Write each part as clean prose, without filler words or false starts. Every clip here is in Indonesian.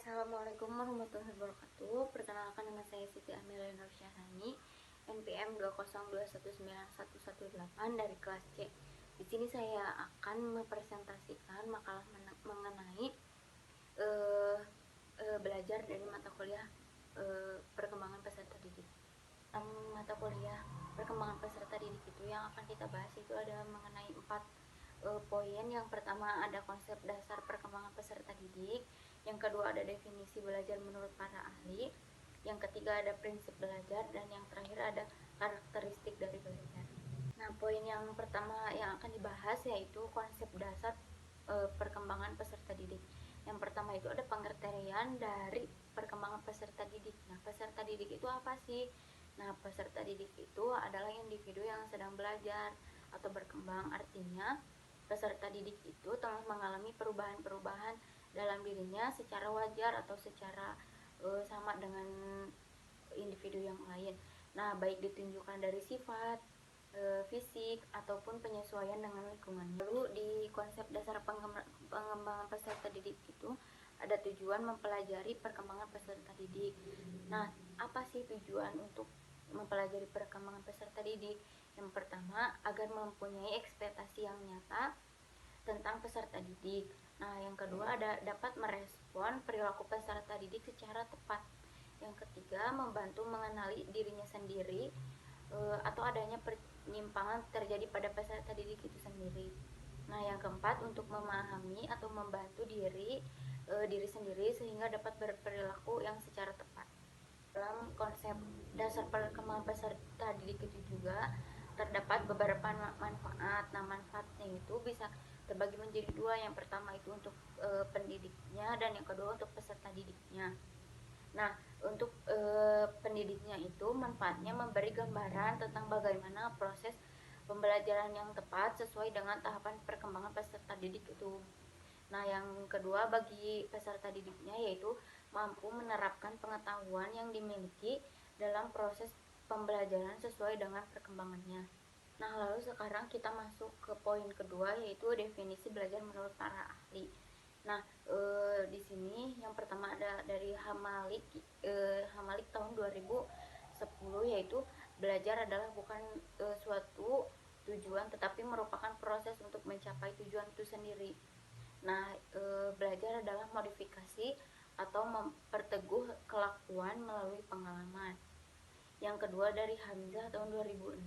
Assalamualaikum warahmatullahi wabarakatuh. Perkenalkan, nama saya Siti Amelia Nursyahani, NPM 202191118 dari kelas C. Di sini saya akan mempresentasikan makalah mengenai belajar dari mata kuliah perkembangan peserta didik. Mata kuliah perkembangan peserta didik itu yang akan kita bahas itu ada mengenai 4 poin. Yang pertama ada konsep dasar perkembangan peserta didik, yang kedua ada definisi belajar menurut para ahli, yang ketiga ada prinsip belajar, dan yang terakhir ada karakteristik dari belajar. Nah, poin yang pertama yang akan dibahas yaitu konsep dasar perkembangan peserta didik. Yang pertama itu ada pengertian dari perkembangan peserta didik. Nah, peserta didik itu apa sih? Nah, peserta didik itu adalah individu yang sedang belajar atau berkembang. Artinya, peserta didik itu telah mengalami perubahan-perubahan dalam dirinya secara wajar atau secara sama dengan individu yang lain. Nah, baik ditunjukkan dari sifat, fisik, ataupun penyesuaian dengan lingkungan. Lalu di konsep dasar pengembangan peserta didik itu ada tujuan mempelajari perkembangan peserta didik. Nah, apa sih tujuan untuk mempelajari perkembangan peserta didik? Yang pertama, agar mempunyai ekspektasi yang nyata tentang peserta didik. Nah, yang kedua ada dapat merespon perilaku peserta didik secara tepat. Yang ketiga, membantu mengenali dirinya sendiri atau adanya penyimpangan terjadi pada peserta didik itu sendiri. Nah, yang keempat, untuk memahami atau membantu diri sendiri sehingga dapat berperilaku yang secara tepat. Dalam konsep dasar perkembangan peserta didik itu juga terdapat beberapa manfaat. Nah, manfaatnya itu bisa terbagi menjadi dua. Yang pertama itu untuk pendidiknya, dan yang kedua untuk peserta didiknya. Nah, untuk pendidiknya itu manfaatnya memberi gambaran tentang bagaimana proses pembelajaran yang tepat sesuai dengan tahapan perkembangan peserta didik itu. Nah, yang kedua bagi peserta didiknya yaitu mampu menerapkan pengetahuan yang dimiliki dalam proses pembelajaran sesuai dengan perkembangannya. Nah, lalu sekarang kita masuk ke poin kedua yaitu definisi belajar menurut para ahli. Nah, di sini yang pertama ada dari Hamalik tahun 2010, yaitu belajar adalah bukan suatu tujuan tetapi merupakan proses untuk mencapai tujuan itu sendiri. Nah, belajar adalah modifikasi atau memperteguh kelakuan melalui pengalaman. Yang kedua dari Hamzah tahun 2006,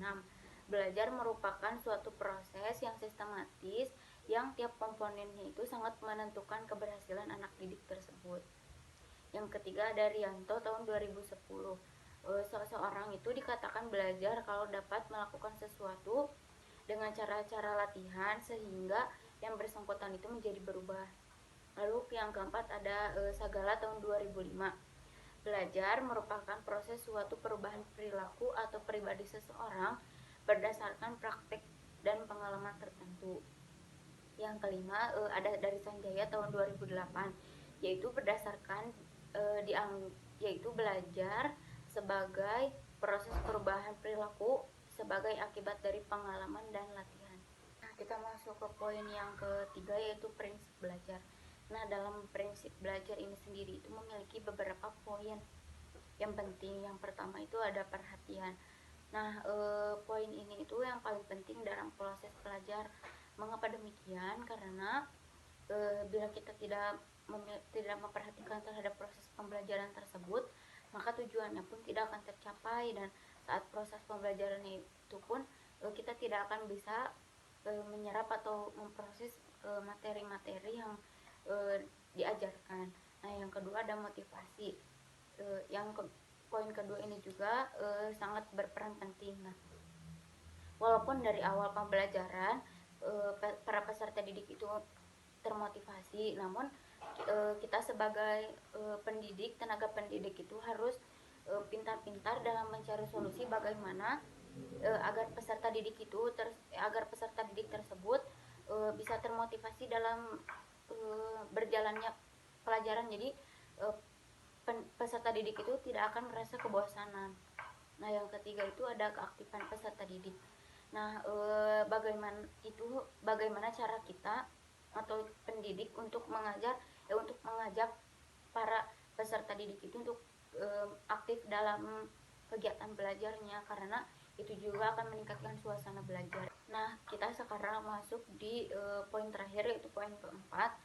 belajar merupakan suatu proses yang sistematis yang tiap komponennya itu sangat menentukan keberhasilan anak didik tersebut. Yang ketiga dari Yanto tahun 2010, seseorang itu dikatakan belajar kalau dapat melakukan sesuatu dengan cara-cara latihan sehingga yang bersangkutan itu menjadi berubah. Lalu yang keempat ada Sagala tahun 2005, belajar merupakan proses suatu perubahan perilaku atau pribadi seseorang berdasarkan praktik dan pengalaman tertentu. Yang kelima ada dari Sanjaya tahun 2008, yaitu berdasarkan yaitu belajar sebagai proses perubahan perilaku sebagai akibat dari pengalaman dan latihan. Nah, kita masuk ke poin yang ketiga yaitu prinsip belajar. Nah, dalam prinsip belajar ini sendiri itu memiliki beberapa poin yang penting. Yang pertama itu ada perhatian. Nah, poin ini itu yang paling penting dalam proses belajar. Mengapa demikian? Karena bila kita tidak memperhatikan terhadap proses pembelajaran tersebut, maka tujuannya pun tidak akan tercapai, dan saat proses pembelajarannya itu pun kita tidak akan bisa menyerap atau memproses materi-materi yang diajarkan. Nah, yang kedua ada motivasi. Poin kedua ini juga sangat berperan penting. Nah, walaupun dari awal pembelajaran para peserta didik itu termotivasi, namun kita sebagai pendidik, tenaga pendidik itu harus pintar-pintar dalam mencari solusi bagaimana agar peserta didik tersebut bisa termotivasi dalam berjalannya pelajaran. Jadi peserta didik itu tidak akan merasa kebosanan. Nah, yang ketiga itu ada keaktifan peserta didik. Nah, bagaimana cara kita atau pendidik untuk mengajak para peserta didik itu untuk aktif dalam kegiatan belajarnya, karena itu juga akan meningkatkan suasana belajar. Nah, kita sekarang masuk di poin terakhir, yaitu poin keempat,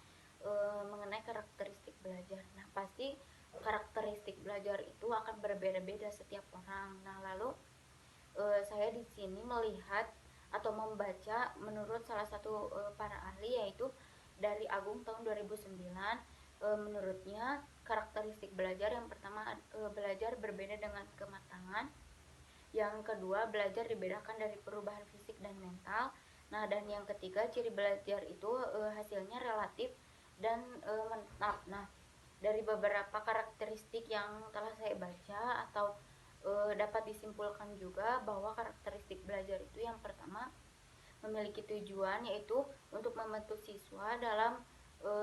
mengenai karakteristik belajar. Nah, pasti karakteristik belajar itu akan berbeda-beda setiap orang. Nah, lalu saya di sini melihat atau membaca menurut salah satu para ahli, yaitu dari Agung tahun 2009. Menurutnya karakteristik belajar yang pertama, belajar berbeda dengan kematangan. Yang kedua, belajar dibedakan dari perubahan fisik dan mental. Nah, dan yang ketiga, ciri belajar itu hasilnya relatif dan menetap. Nah, dari beberapa karakteristik yang telah saya baca atau dapat disimpulkan juga bahwa karakteristik belajar itu yang pertama, memiliki tujuan, yaitu untuk membentuk siswa dalam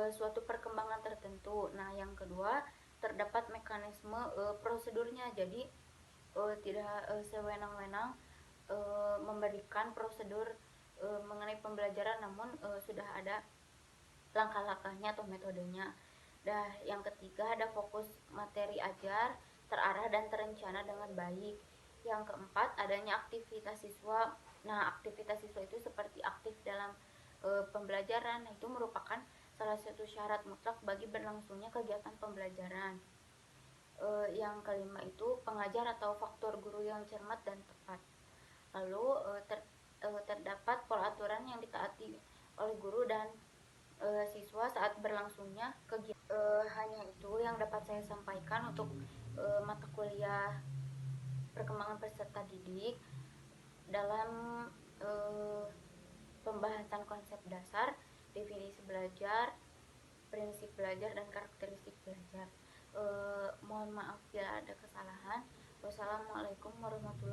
suatu perkembangan tertentu. Nah, yang kedua, terdapat mekanisme prosedurnya, jadi tidak sewenang-wenang memberikan prosedur mengenai pembelajaran, namun sudah ada langkah-langkahnya atau metodenya. Nah, yang ketiga, ada fokus materi ajar, terarah dan terencana dengan baik. Yang keempat, adanya aktivitas siswa. Nah, aktivitas siswa itu seperti aktif dalam pembelajaran. Nah, itu merupakan salah satu syarat mutlak bagi berlangsungnya kegiatan pembelajaran. Yang kelima itu pengajar atau faktor guru yang cermat dan tepat. Lalu terdapat pola aturan yang ditaati oleh guru dan siswa saat berlangsungnya kegiatan. Hanya itu yang dapat saya sampaikan untuk mata kuliah perkembangan peserta didik dalam pembahasan konsep dasar, definisi belajar, prinsip belajar, dan karakteristik belajar. Mohon maaf bila ada kesalahan. Wassalamualaikum warahmatullahi wabarakatuh.